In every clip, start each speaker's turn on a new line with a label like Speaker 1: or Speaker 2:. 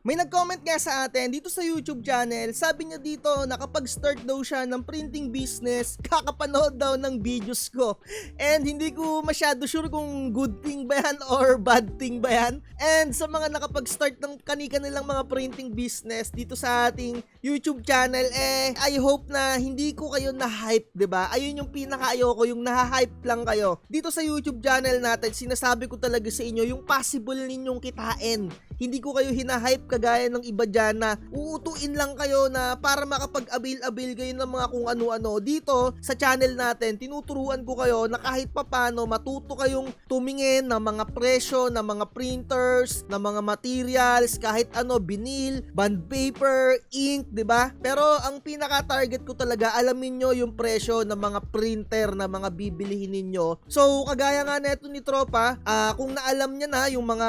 Speaker 1: May nag-comment nga sa atin dito sa YouTube channel, sabi niya dito na kapag start daw siya ng printing business, kakapanood daw ng videos ko. And hindi ko masyado sure kung good thing ba yan or bad thing ba yan. And sa mga nakapag-start ng kani-kanilang mga printing business dito sa ating YouTube channel, I hope na hindi ko kayo na-hype, 'di ba? Ayun yung pinaka-ayoko, yung na-hype lang kayo. Dito sa YouTube channel natin, sinasabi ko talaga sa inyo yung possible ninyong kitain. Hindi ko kayo hina-hype kagaya ng iba dyan na uutuin lang kayo na para makapag-abil-abil kayo ng mga kung ano-ano. Dito sa channel natin, tinuturuan ko kayo na kahit papano matuto kayong tumingin ng mga presyo, ng mga printers, ng mga materials, kahit ano, vinyl, bond paper, ink, 'di ba? Pero ang pinaka-target ko talaga, alamin nyo yung presyo ng mga printer na mga bibilihin ninyo. So, kagaya nga neto ni Tropa, kung naalam niya na yung mga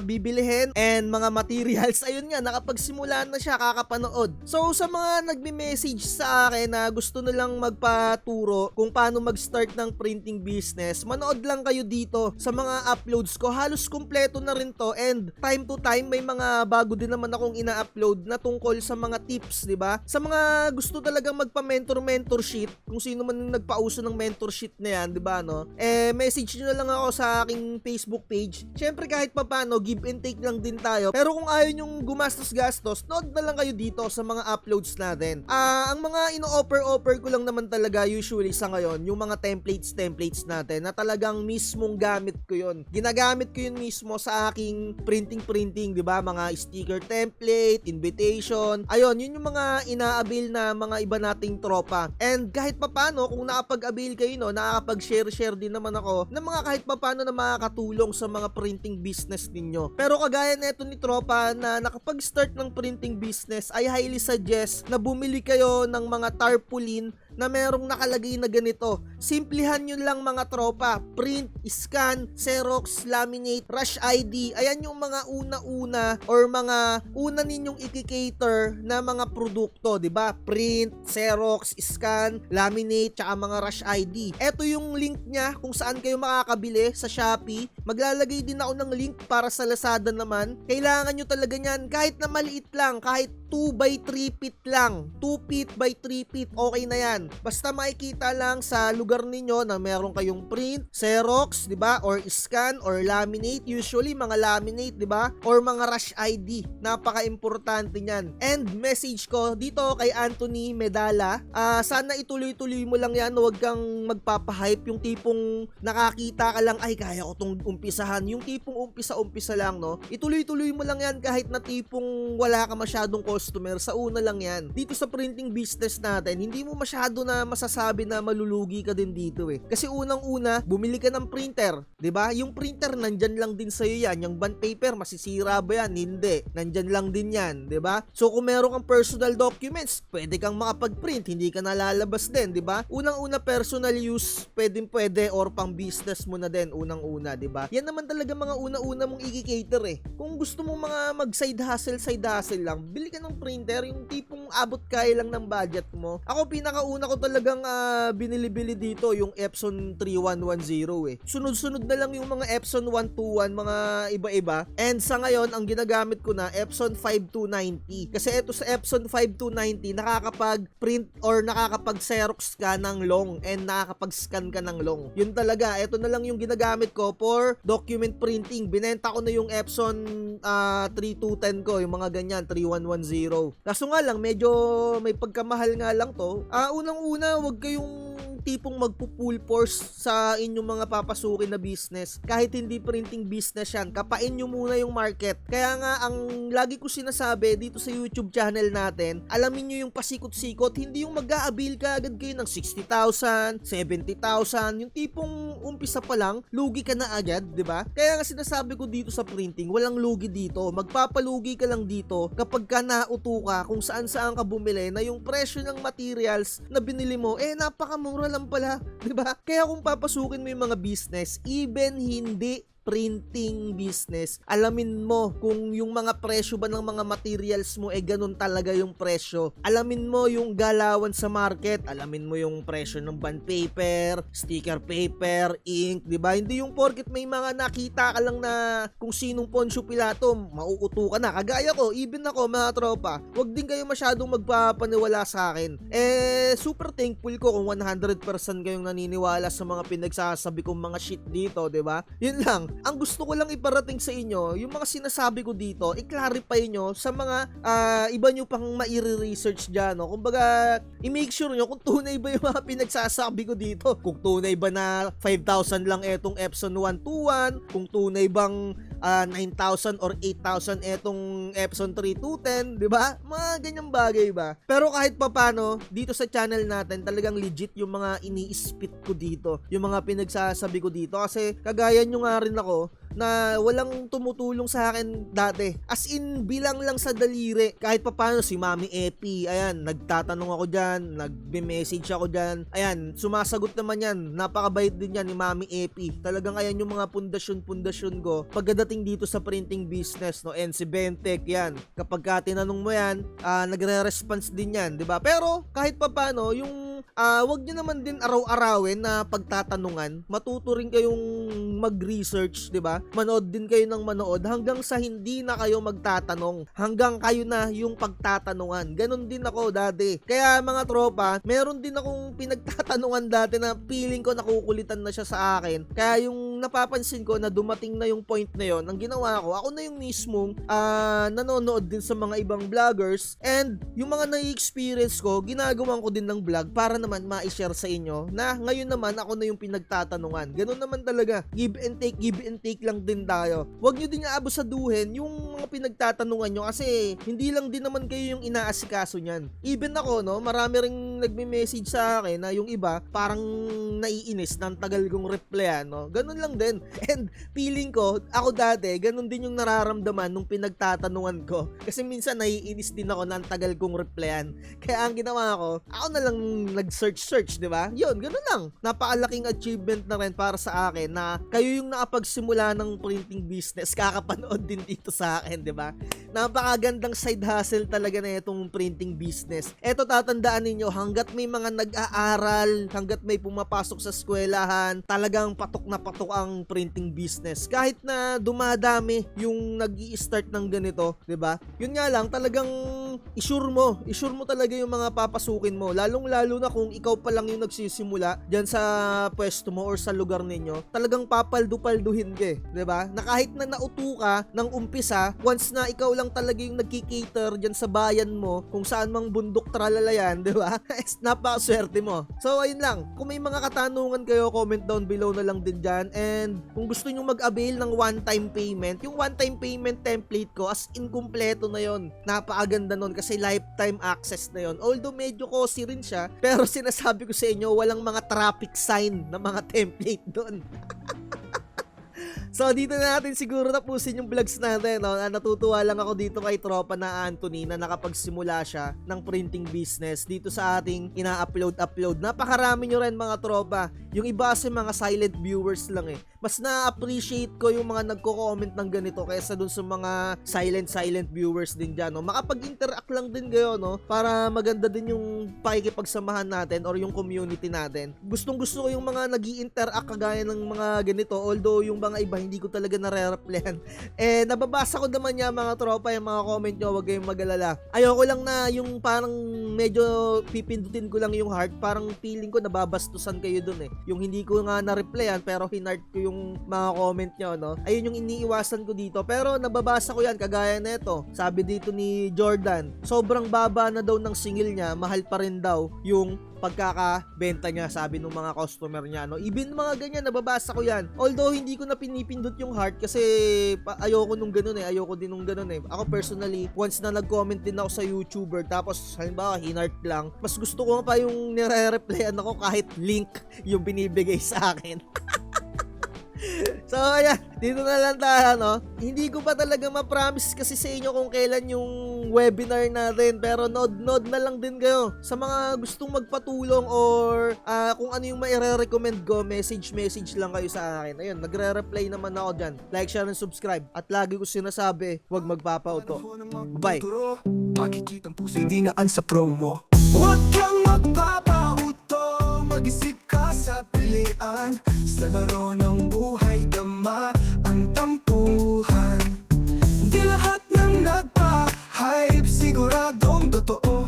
Speaker 1: bibilihin and mga materials, ayun nga, nakapagsimula na siya kakapanood. So, sa mga nagme-message sa akin na gusto nilang magpaturo kung paano mag-start ng printing business, manood lang kayo dito sa mga uploads ko. Halos kumpleto na rin to, and time to time may mga bago din naman akong ina-upload na tungkol sa mga tips, di ba? Sa mga gusto talagang magpa-mentorship, kung sino man yung nagpauso ng mentorship na yan, di ba, no? Message nyo na lang ako sa aking Facebook page. Syempre, kahit papano, give and take lang din tayo. Pero kung ayaw nyong gumastos-gastos, nood na lang kayo dito sa mga uploads natin. Ang mga ino-offer ko lang naman talaga usually sa ngayon, yung mga templates natin na talagang mismong gamit ko yun. Ginagamit ko yun mismo sa aking printing, di ba? Mga sticker template, invitation. Ayun, yun yung mga ina-avail na mga iba nating tropa. And kahit papano, kung nakapag-avail kayo, no, nakakapag-share din naman ako ng mga kahit papano na makakatulong sa mga printing business ninyo. Pero kagaya neto ni Tropa na nakapag-start ng printing business, I highly suggest na bumili kayo ng mga tarpaulin na merong nakalagay na ganito. Simplihan nyo lang mga tropa. Print, scan, Xerox, laminate, rush ID. Ayan yung mga una-una or mga una ninyong i-cater na mga produkto, 'di ba? Print, Xerox, scan, laminate, tsaka mga rush ID. Ito yung link niya kung saan kayo makakabili sa Shopee. Maglalagay din ako ng link para sa Lazada naman. Kailangan nyo talaga niyan kahit na maliit lang, kahit 2x3 feet lang. 2 feet by 3 feet, okay na yan. Basta makikita lang sa lugar ninyo na meron kayong print, Xerox, 'di ba? Or scan or laminate, usually mga laminate, 'di ba? Or mga rush ID. Napaka-importante niyan. And message ko dito kay Anthony Medala, sana ituloy-tuloy mo lang 'yan, huwag kang magpapahype, yung tipong nakakita ka lang ay kaya ko tong umpisahan, yung tipong umpisa lang, no? Ituloy-tuloy mo lang 'yan kahit na tipong wala ka masyadong customer, sa una lang 'yan. Dito sa printing business natin, hindi mo masyado na masasabi na malulugi ka din dito eh. Kasi unang-una, bumili ka ng printer, 'di ba? Yung printer nandyan lang din sa iyo 'yan. Yung bond paper masisira ba 'yan? Hindi. Nandyan lang din 'yan, 'di ba? So kung meron kang personal documents, pwede kang makapag-print, hindi ka nalalabas din, 'di ba? Unang-una personal use, pwede or pang business mo na din unang-una, 'di ba? Yan naman talaga mga una-una mong i-cater eh. Kung gusto mo mga mag-side hustle lang, bili ka ng printer, yung tipong abot kaya lang ng budget mo. Ako pinakauna ko talagang binili dito yung Epson 3110 eh. Sunod-sunod na lang yung mga Epson 121, mga iba-iba. And sa ngayon, ang ginagamit ko na Epson 5290. Kasi ito sa Epson 5290, nakakapag-print or nakakapag-Xerox ka ng long and nakakapag-scan ka ng long. Yun talaga, ito na lang yung ginagamit ko for document printing. Binenta ko na yung Epson 3210 ko, yung mga ganyan, 3110. Kaso nga lang, medyo may pagkamahal nga lang to. Unang-una, wag kayong tipong magpo-full force sa inyong mga papasukin na business. Kahit hindi printing business yan, kapain nyo muna yung market. Kaya nga, ang lagi ko sinasabi dito sa YouTube channel natin, alamin nyo yung pasikot-sikot, hindi yung mag-a-avail ka agad kayo ng 60,000, 70,000, yung tipong umpisa pa lang, lugi ka na agad, di ba? Kaya nga sinasabi ko dito sa printing, walang lugi dito. Magpapalugi ka lang dito kapag ka nauto ka kung saan-saan ka bumili na yung presyo ng materials na binili mo, napakamura lang pala, 'di ba? Kaya kung papasukin mo yung mga business, even hindi printing business, alamin mo kung yung mga presyo ba ng mga materials mo ganun talaga yung presyo. Alamin mo yung galawan sa market, alamin mo yung presyo ng bond paper, sticker paper, ink, 'di ba? Hindi yung porket may mga nakita ka lang na kung sinong Poncio Pilato, mauuto ka na. Kagaya ko, even ako mga tropa, wag din kayo masyadong magpapaniwala sa akin. Super thankful ko kung 100% kayong naniniwala sa mga pinagsasabi kong mga shit dito, 'di ba? Yun lang. Ang gusto ko lang iparating sa inyo, yung mga sinasabi ko dito, i-clarify nyo sa mga iba nyo pang maire-research dyan, no? Kumbaga, i-make sure nyo kung tunay ba yung mga pinagsasabi ko dito. Kung tunay ba na 5,000 lang etong Epson 121, kung tunay bang 9,000 or 8,000 etong Epson 3210, di ba? Mga ganyang bagay ba? Pero kahit papano, dito sa channel natin, talagang legit yung mga ini-spit ko dito, yung mga pinagsasabi ko dito. Kasi kagaya nyo nga rin ako, na walang tumutulong sa akin dati. As in, bilang lang sa daliri. Kahit papano si Mami Epi, ayan, nagtatanong ako dyan, nagbe-message ako dyan. Ayan, sumasagot naman yan. Napakabait din yan ni Mami Epi. Talagang ayan yung mga pundasyon ko. Pagdating dito sa printing business, no, and si Bentec, yan. Kapag ka tinanong mo yan, nagre-response din yan, di ba? Pero, kahit papano, yung wag nyo naman din araw-arawin na pagtatanungan. Matuto rin kayong mag-research, di ba? Manood din kayo ng manood hanggang sa hindi na kayo magtatanong. Hanggang kayo na yung pagtatanungan. Ganon din ako dati. Kaya mga tropa, meron din akong pinagtatanungan dati na feeling ko nakukulitan na siya sa akin. Kaya yung napapansin ko na dumating na yung point na yon, ang ginawa ko, ako na yung mismong nanonood din sa mga ibang vloggers, and yung mga na-experience ko, ginagawan ko din ng vlog para naman ma-share sa inyo na ngayon naman ako na yung pinagtatanungan. Ganon naman talaga. Give and take lang din tayo. Huwag nyo din aabusaduhin yung mga pinagtatanungan nyo kasi hindi lang din naman kayo yung inaasikaso nyan. Even ako, no, marami ring nagme-message sa akin na yung iba parang naiinis ng tagal kong replyan, no. Ganun lang din. And feeling ko, ako dati, ganun din yung nararamdaman nung pinagtatanungan ko. Kasi minsan naiinis din ako ng tagal kong replyan. Kaya ang ginawa ko, ako na lang nag-search, di ba? Yun, ganun lang. Napakalaking achievement na rin para sa akin na kayo yung nakapagsimula ng printing business, kakapanood din dito sa akin, di ba? Napakagandang side hustle talaga na itong printing business. Eto, tatandaan ninyo, hanggat may mga nag-aaral, hanggat may pumapasok sa eskwelahan, talagang patok na patok ang printing business. Kahit na dumadami yung nag-i-start ng ganito, di ba? Yun nga lang, talagang i-sure mo talaga yung mga papasukin mo. Lalong-lalo na kung ikaw pa lang yung nagsisimula dyan sa pwesto mo or sa lugar ninyo, talagang papaldu-palduhin ka, 'di ba? Na kahit na nauto ka ng umpisa, once na ikaw lang talaga yung nagki-cater diyan sa bayan mo, kung saan mang bundok tralala yan, 'di ba? Napakaswerte mo. So ayun lang. Kung may mga katanungan kayo, comment down below na lang din diyan. And kung gusto niyo mag-avail ng one-time payment, yung one-time payment template ko as inkumpleto na yon. Napakaganda nun kasi lifetime access na yon. Although medyo costly rin siya, pero sinasabi ko sa inyo, walang mga traffic sign na mga template doon. So dito na natin siguro tapusin yung vlogs natin, no? Natutuwa lang ako dito kay tropa na Anthony na nakapagsimula siya ng printing business dito sa ating ina-upload. Napakarami nyo rin mga tropa. Yung iba kasi mga silent viewers lang eh. Mas na-appreciate ko yung mga nagko-comment ng ganito kaysa dun sa mga silent viewers din dyan, no? Makapag-interact lang din kayo, no? Para maganda din yung pakikipagsamahan natin or yung community natin. Gustong-gusto ko yung mga nag-i-interact kagaya ng mga ganito, although yung mga iba hindi ko talaga nare-replyan. Nababasa ko naman niya mga tropa, yung mga comment nyo, wag kayong mag-alala. Ayoko lang na yung parang medyo pipindutin ko lang yung heart, parang feeling ko nababastusan kayo dun eh. Yung hindi ko nga na-replyan pero hinart ko yung mga comment nyo, no? Ayun yung iniiwasan ko dito. Pero nababasa ko yan, kagaya neto. Sabi dito ni Jordan, sobrang baba na daw ng singil niya, mahal pa rin daw yung pagkakabenta niya, sabi ng mga customer niya, no? Even mga ganyan, nababasa ko yan. Although hindi ko na pinipindot yung heart kasi ayoko nung ganun eh. Ayoko din nung ganun eh. Ako personally, once na nag-comment din ako sa YouTuber tapos halimbawa hinart lang, mas gusto ko pa yung nire-replyan ako kahit link yung binibigay sa akin. So ayan, dito na lang tayo, no? Hindi ko pa talaga ma-promise kasi sa inyo kung kailan yung webinar natin, pero nod na lang din kayo sa mga gustong magpatulong or kung ano yung maire-recommend ko, message lang kayo sa akin. Ayun, nagre-reply naman ako dyan. Like, share, and subscribe. At lagi ko sinasabi, huwag magpapauto. Bye!
Speaker 2: Makikitang puso'y dinaan sa promo. Huwag kang magpapauto, mag-isip ka sa pilian. Sa laro ng buhay, dama ang tampuhan. Di lahat ng nagpa-hype, siguradong totoo.